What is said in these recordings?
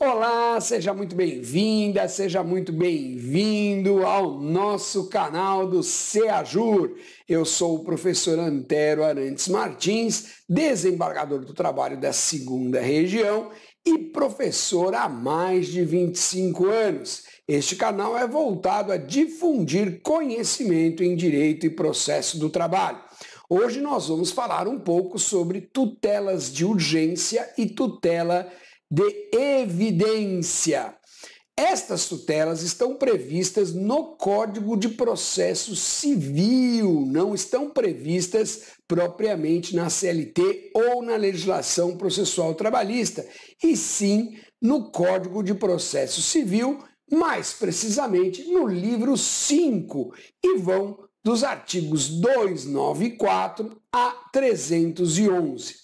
Olá, seja muito bem-vinda, seja muito bem-vindo ao nosso canal do CEAJUR. Eu sou o professor Antero Arantes Martins, desembargador do trabalho da 2ª Região e professor há mais de 25 anos. Este canal é voltado a difundir conhecimento em direito e processo do trabalho. Hoje nós vamos falar um pouco sobre tutelas de urgência e tutela de evidência. Estas tutelas estão previstas no Código de Processo Civil, não estão previstas propriamente na CLT ou na legislação processual trabalhista, e sim no Código de Processo Civil, mais precisamente no livro 5, e vão dos artigos 294 a 311.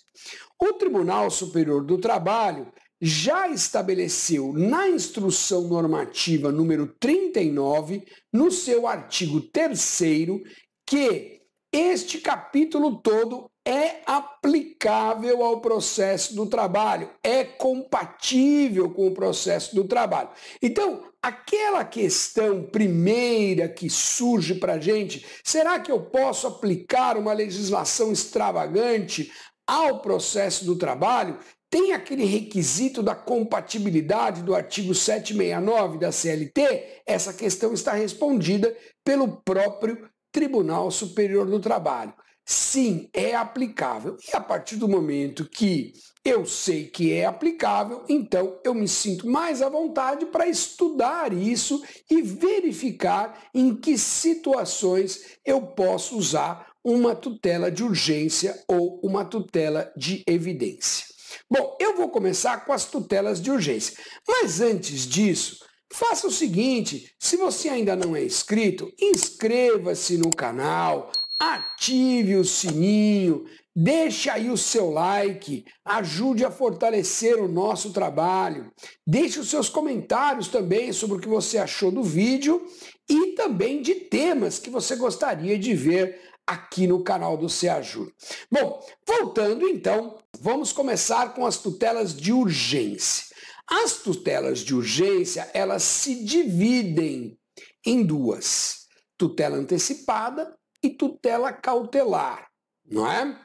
O Tribunal Superior do Trabalho já estabeleceu na Instrução Normativa número 39, no seu artigo 3º, que este capítulo todo é aplicável ao processo do trabalho, é compatível com o processo do trabalho. Então, aquela questão primeira que surge para a gente, será que eu posso aplicar uma legislação extravagante ao processo do trabalho? Tem aquele requisito da compatibilidade do artigo 769 da CLT? Essa questão está respondida pelo próprio Tribunal Superior do Trabalho. Sim, é aplicável. E a partir do momento que eu sei que é aplicável, então eu me sinto mais à vontade para estudar isso e verificar em que situações eu posso usar uma tutela de urgência ou uma tutela de evidência. Bom, eu vou começar com as tutelas de urgência, mas antes disso, faça o seguinte: se você ainda não é inscrito, inscreva-se no canal, ative o sininho, deixe aí o seu like, ajude a fortalecer o nosso trabalho, deixe os seus comentários também sobre o que você achou do vídeo e também de temas que você gostaria de ver aqui no canal do CEAJUR. Bom, voltando então, vamos começar com as tutelas de urgência. As tutelas de urgência, elas se dividem em duas: tutela antecipada e tutela cautelar, não é?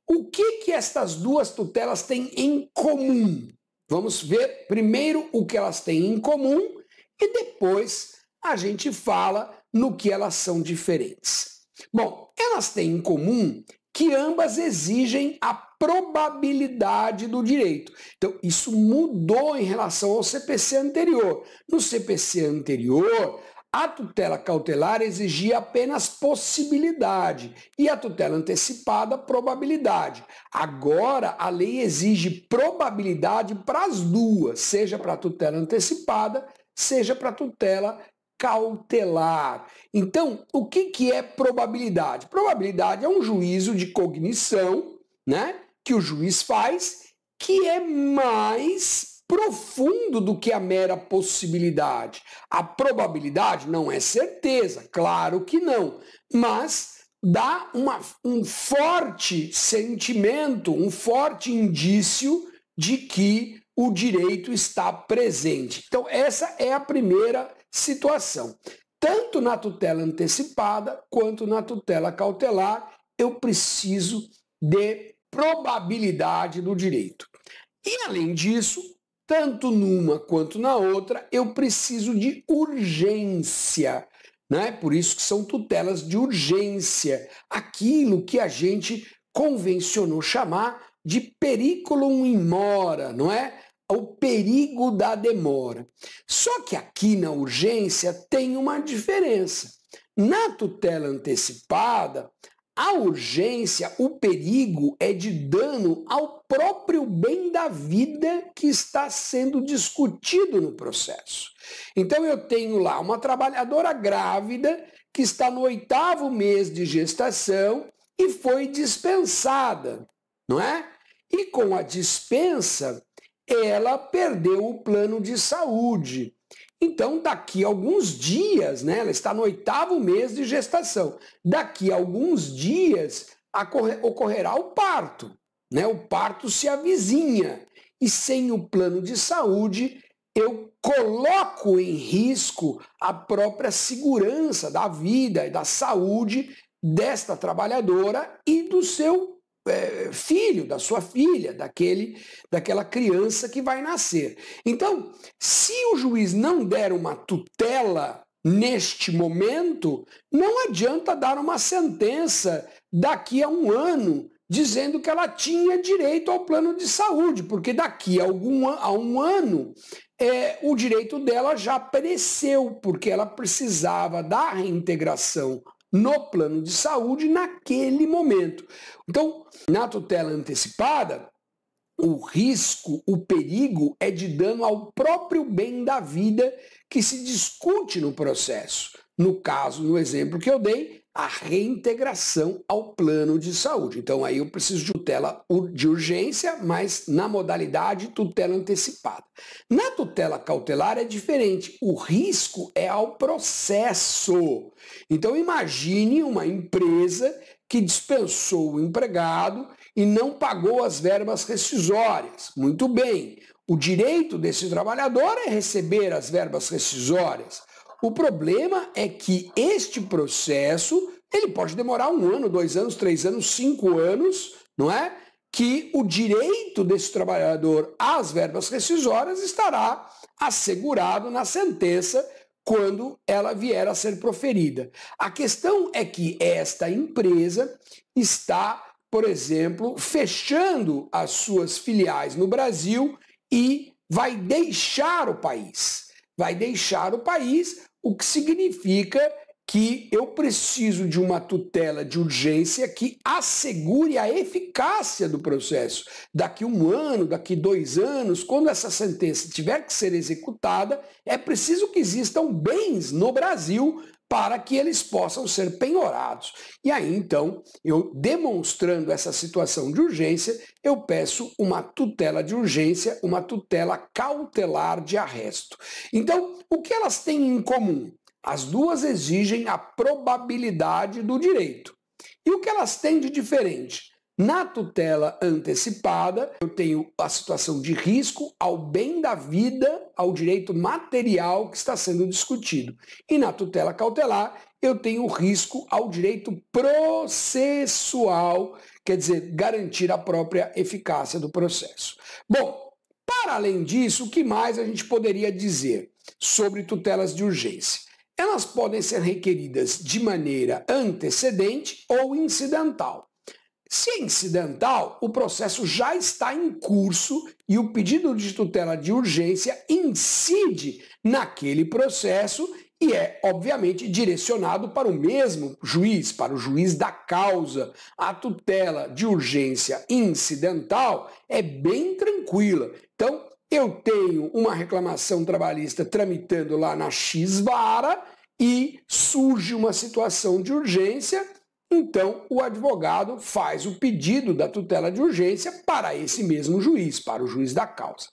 O que estas duas tutelas têm em comum? Vamos ver primeiro o que elas têm em comum e depois a gente fala no que elas são diferentes. Bom, elas têm em comum que ambas exigem a probabilidade do direito. Então, isso mudou em relação ao CPC anterior. No CPC anterior, a tutela cautelar exigia apenas possibilidade e a tutela antecipada, probabilidade. Agora, a lei exige probabilidade para as duas, seja para a tutela antecipada, seja para a tutela cautelar. Então, o que é probabilidade? Probabilidade é um juízo de cognição, né, que o juiz faz, que é mais profundo do que a mera possibilidade. A probabilidade não é certeza, claro que não, mas dá um forte sentimento, um forte indício de que o direito está presente. Então, essa é a primeira situação. Tanto na tutela antecipada quanto na tutela cautelar, eu preciso de probabilidade do direito. E, além disso, tanto numa quanto na outra, eu preciso de urgência, né? Por isso que são tutelas de urgência, aquilo que a gente convencionou chamar de periculum in mora, não é? O perigo da demora. Só que aqui na urgência tem uma diferença. Na tutela antecipada, a urgência, o perigo é de dano ao próprio bem da vida que está sendo discutido no processo. Então eu tenho lá uma trabalhadora grávida que está no 8º mês de gestação e foi dispensada, não é? E com a dispensa, ela perdeu o plano de saúde. Então, daqui a alguns dias, né, ela está no 8º mês de gestação, daqui a alguns dias ocorrerá o parto, né? O parto se avizinha e sem o plano de saúde, eu coloco em risco a própria segurança da vida e da saúde desta trabalhadora e do seu filho, da sua filha, daquela criança que vai nascer. Então, se o juiz não der uma tutela neste momento, não adianta dar uma sentença daqui a um ano dizendo que ela tinha direito ao plano de saúde, porque daqui a um ano o direito dela já pereceu, porque ela precisava da reintegração no plano de saúde naquele momento. Então, na tutela antecipada, o risco, o perigo é de dano ao próprio bem da vida que se discute no processo. No caso, no exemplo que eu dei, a reintegração ao plano de saúde. Então, aí eu preciso de tutela de urgência, mas na modalidade tutela antecipada. Na tutela cautelar é diferente. O risco é ao processo. Então, imagine uma empresa que dispensou o empregado e não pagou as verbas rescisórias. Muito bem, o direito desse trabalhador é receber as verbas rescisórias. O problema é que este processo, ele pode demorar 1 ano, 2 anos, 3 anos, 5 anos, não é? Que o direito desse trabalhador às verbas rescisórias estará assegurado na sentença quando ela vier a ser proferida. A questão é que esta empresa está, por exemplo, fechando as suas filiais no Brasil e vai deixar o país. Vai deixar o país, o que significa que eu preciso de uma tutela de urgência que assegure a eficácia do processo. Daqui 1 ano, daqui 2 anos, quando essa sentença tiver que ser executada, é preciso que existam bens no Brasil para que eles possam ser penhorados. E aí, então, eu demonstrando essa situação de urgência, eu peço uma tutela de urgência, uma tutela cautelar de arresto. Então, o que elas têm em comum? As duas exigem a probabilidade do direito. E o que elas têm de diferente? Na tutela antecipada, eu tenho a situação de risco ao bem da vida, ao direito material que está sendo discutido. E na tutela cautelar, eu tenho o risco ao direito processual, quer dizer, garantir a própria eficácia do processo. Bom, para além disso, o que mais a gente poderia dizer sobre tutelas de urgência? Elas podem ser requeridas de maneira antecedente ou incidental. Se é incidental, o processo já está em curso e o pedido de tutela de urgência incide naquele processo e é, obviamente, direcionado para o mesmo juiz, para o juiz da causa. A tutela de urgência incidental é bem tranquila. Então, eu tenho uma reclamação trabalhista tramitando lá na X-Vara e surge uma situação de urgência. Então, o advogado faz o pedido da tutela de urgência para esse mesmo juiz, para o juiz da causa.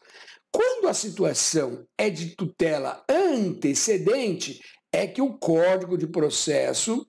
Quando a situação é de tutela antecedente, é que o Código de Processo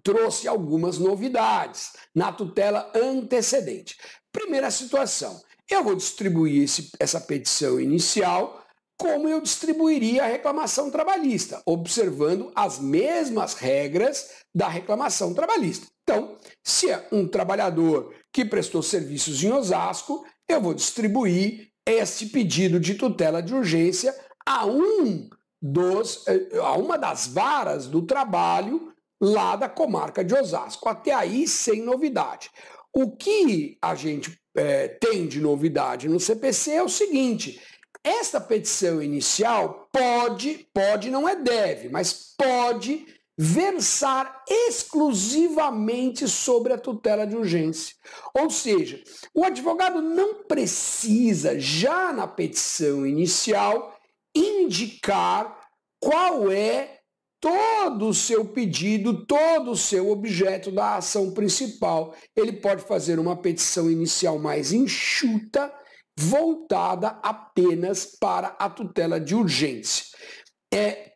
trouxe algumas novidades na tutela antecedente. Primeira situação, eu vou distribuir essa petição inicial como eu distribuiria a reclamação trabalhista, observando as mesmas regras da reclamação trabalhista. Então, se é um trabalhador que prestou serviços em Osasco, eu vou distribuir este pedido de tutela de urgência a uma das varas do trabalho lá da comarca de Osasco. Até aí, sem novidade. O que a gente tem de novidade no CPC é o seguinte: esta petição inicial pode, não é deve, mas pode versar exclusivamente sobre a tutela de urgência. Ou seja, o advogado não precisa, já na petição inicial, indicar qual é todo o seu pedido, todo o seu objeto da ação principal. Ele pode fazer uma petição inicial mais enxuta, voltada apenas para a tutela de urgência.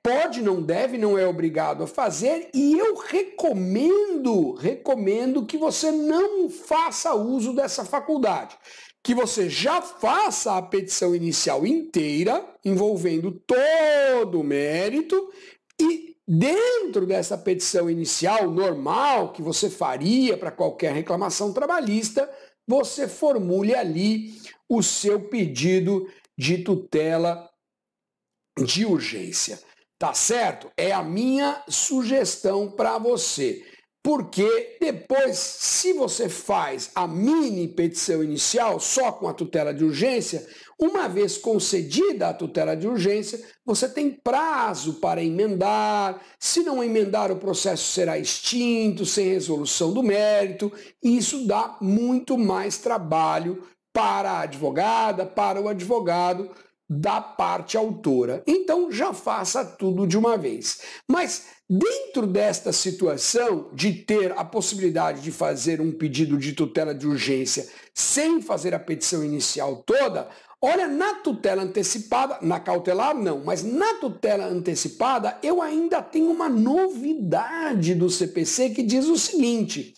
Pode, não deve, não é obrigado a fazer, e eu recomendo que você não faça uso dessa faculdade. que você já faça a petição inicial inteira, envolvendo todo o mérito, e dentro dessa petição inicial normal que você faria para qualquer reclamação trabalhista, você formule ali o seu pedido de tutela de urgência. Tá certo? É a minha sugestão para você. Porque depois, se você faz a mini petição inicial só com a tutela de urgência, uma vez concedida a tutela de urgência, você tem prazo para emendar. Se não emendar, o processo será extinto, sem resolução do mérito, e isso dá muito mais trabalho para a advogada, para o advogado da parte autora. Então já faça tudo de uma vez. Mas dentro desta situação de ter a possibilidade de fazer um pedido de tutela de urgência sem fazer a petição inicial toda, olha, na tutela antecipada, na cautelar não, mas na tutela antecipada eu ainda tenho uma novidade do CPC que diz o seguinte: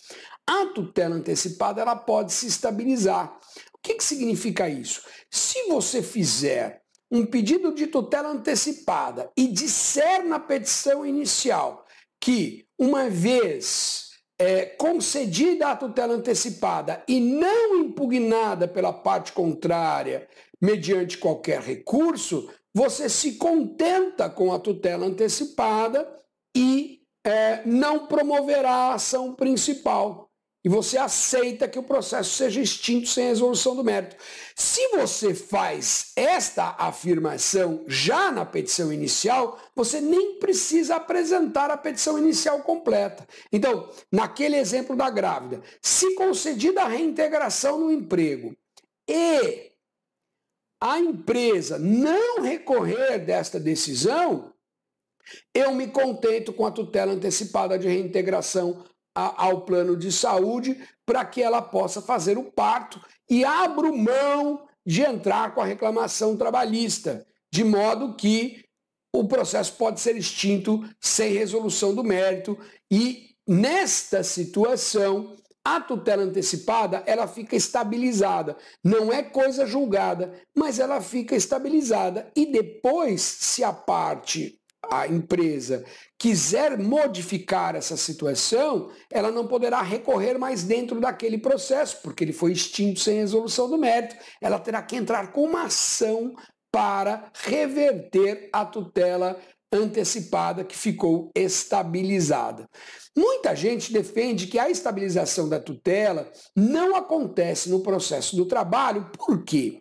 a tutela antecipada ela pode se estabilizar. O que significa isso? Se você fizer um pedido de tutela antecipada e disser na petição inicial que, uma vez concedida a tutela antecipada e não impugnada pela parte contrária mediante qualquer recurso, você se contenta com a tutela antecipada e não promoverá a ação principal. E você aceita que o processo seja extinto sem resolução do mérito. Se você faz esta afirmação já na petição inicial, você nem precisa apresentar a petição inicial completa. Então, naquele exemplo da grávida, se concedida a reintegração no emprego e a empresa não recorrer desta decisão, eu me contento com a tutela antecipada de reintegração ao plano de saúde para que ela possa fazer o parto e abro mão de entrar com a reclamação trabalhista, de modo que o processo pode ser extinto sem resolução do mérito e, nesta situação, a tutela antecipada ela fica estabilizada. Não é coisa julgada, mas ela fica estabilizada e depois, se a empresa quiser modificar essa situação, ela não poderá recorrer mais dentro daquele processo, porque ele foi extinto sem resolução do mérito. Ela terá que entrar com uma ação para reverter a tutela antecipada que ficou estabilizada. Muita gente defende que a estabilização da tutela não acontece no processo do trabalho. Por quê?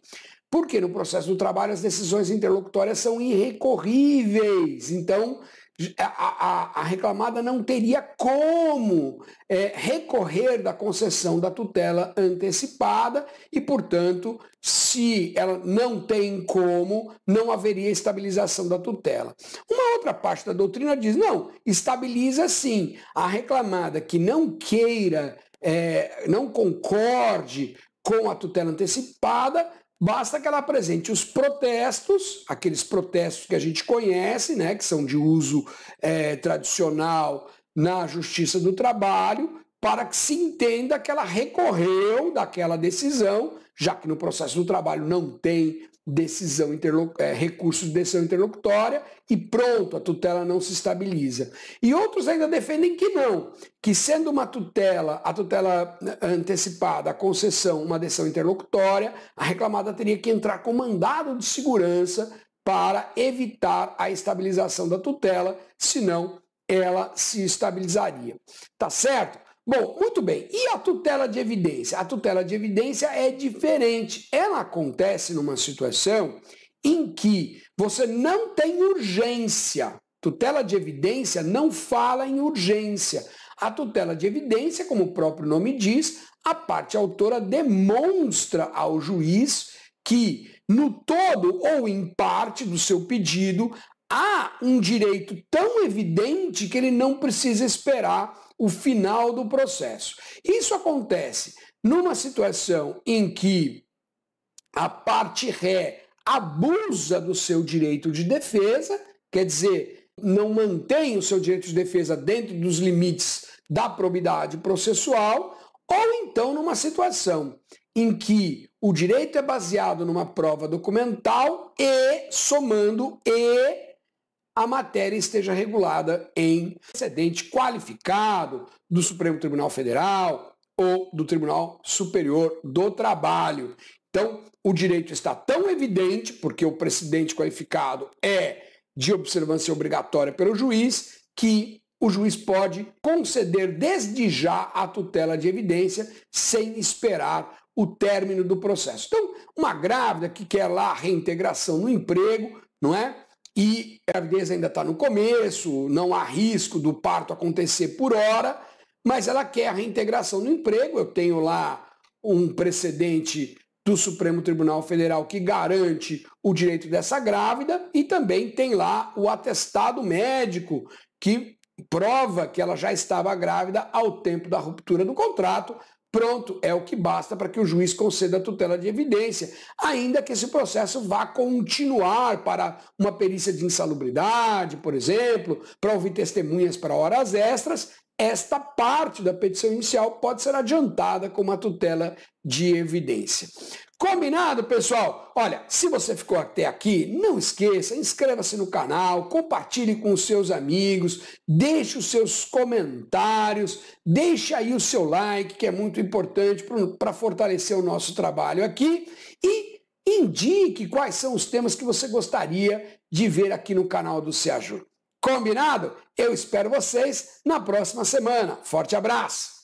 Porque no processo do trabalho as decisões interlocutórias são irrecorríveis. Então, a reclamada não teria como recorrer da concessão da tutela antecipada e, portanto, se ela não tem como, não haveria estabilização da tutela. Uma outra parte da doutrina diz, não, estabiliza sim. A reclamada que não queira, não concorde com a tutela antecipada, basta que ela apresente os protestos, aqueles protestos que a gente conhece, né, que são de uso tradicional na Justiça do Trabalho, para que se entenda que ela recorreu daquela decisão, já que no processo do trabalho não tem recurso de decisão interlocutória e pronto, a tutela não se estabiliza. E outros ainda defendem que não, que sendo uma tutela, a tutela antecipada, a concessão, uma decisão interlocutória, a reclamada teria que entrar com mandado de segurança para evitar a estabilização da tutela, senão ela se estabilizaria. Tá certo? Bom, muito bem. E a tutela de evidência? A tutela de evidência é diferente. Ela acontece numa situação em que você não tem urgência. Tutela de evidência não fala em urgência. A tutela de evidência, como o próprio nome diz, a parte autora demonstra ao juiz que, no todo ou em parte do seu pedido, há um direito tão evidente que ele não precisa esperar o final do processo. Isso acontece numa situação em que a parte ré abusa do seu direito de defesa, quer dizer, não mantém o seu direito de defesa dentro dos limites da probidade processual, ou então numa situação em que o direito é baseado numa prova documental e somando e a matéria esteja regulada em precedente qualificado do Supremo Tribunal Federal ou do Tribunal Superior do Trabalho. Então, o direito está tão evidente, porque o precedente qualificado é de observância obrigatória pelo juiz, que o juiz pode conceder desde já a tutela de evidência sem esperar o término do processo. Então, uma grávida que quer lá a reintegração no emprego, não é? E a gravidez ainda está no começo, não há risco do parto acontecer por hora, mas ela quer a reintegração no emprego. Eu tenho lá um precedente do Supremo Tribunal Federal que garante o direito dessa grávida e também tem lá o atestado médico que prova que ela já estava grávida ao tempo da ruptura do contrato. Pronto, é o que basta para que o juiz conceda a tutela de evidência, ainda que esse processo vá continuar para uma perícia de insalubridade, por exemplo, para ouvir testemunhas para horas extras. Esta parte da petição inicial pode ser adiantada com uma tutela de evidência. Combinado, pessoal? Olha, se você ficou até aqui, não esqueça, inscreva-se no canal, compartilhe com os seus amigos, deixe os seus comentários, deixe aí o seu like, que é muito importante para fortalecer o nosso trabalho aqui, e indique quais são os temas que você gostaria de ver aqui no canal do SEAJUR. Combinado? Eu espero vocês na próxima semana. Forte abraço!